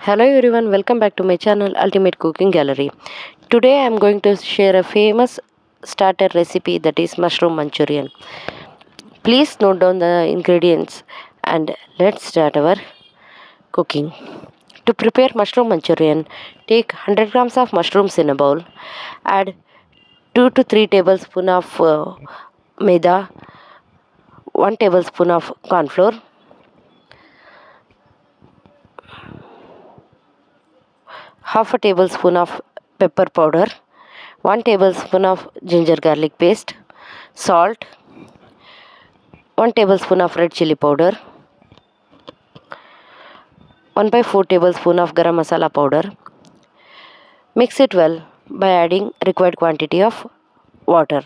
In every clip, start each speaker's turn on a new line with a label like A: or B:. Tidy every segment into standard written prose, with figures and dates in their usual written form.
A: Hello everyone, welcome back to my channel Ultimate Cooking Gallery. Today I am going to share a famous starter recipe, that is mushroom Manchurian. Please note down the ingredients and let's start our cooking. To prepare mushroom Manchurian, take 100 grams of mushrooms in a bowl. Add 2 to 3 tablespoons of maida, 1 tablespoon of corn flour, half a tablespoon of pepper powder, 1 tablespoon of ginger garlic paste, salt, 1 tablespoon of red chili powder, 1 by 4 tablespoon of garam masala powder. Mix it well by adding required quantity of water.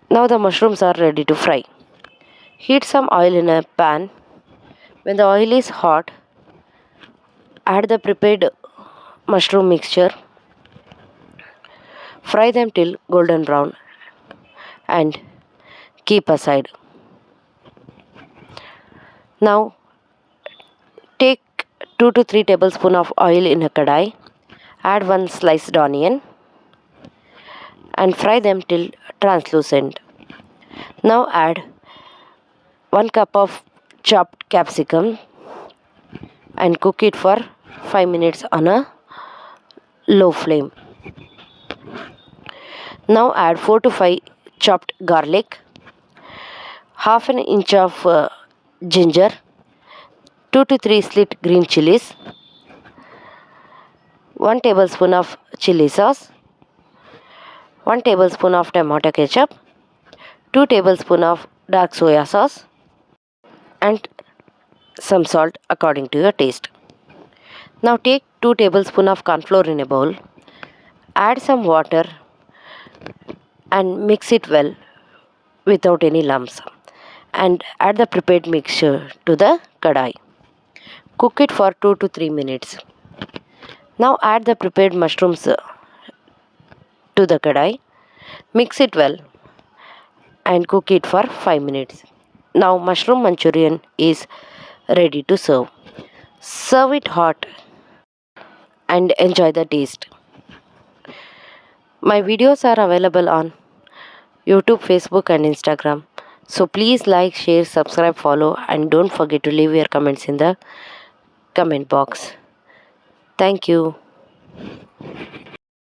A: Now the mushrooms are ready to fry. Heat some oil in a pan. When the oil is hot, add the prepared mushroom mixture. Fry them till golden brown and keep aside. Now take 2 to 3 tablespoons of oil in a kadai. Add 1 sliced onion and fry them till translucent. Now add 1 cup of chopped capsicum and cook it for 5 minutes on a low flame. Now add 4 to 5 chopped garlic, half an inch of ginger, 2 to 3 slit green chilies, 1 tablespoon of chili sauce, 1 tablespoon of tomato ketchup, 2 tablespoons of dark soya sauce and some salt according to your taste. Now take 2 tablespoons of corn flour in a bowl. Add some water and mix it well without any lumps and add the prepared mixture to the kadai. Cook it for 2 to 3 minutes. Now add the prepared mushrooms to the kadai. Mix it well and cook it for 5 minutes. Now mushroom Manchurian is ready to serve. Serve it hot and enjoy the taste. My videos are available on YouTube, Facebook and Instagram. So please like, share, subscribe, follow and don't forget to leave your comments in the comment box. Thank you.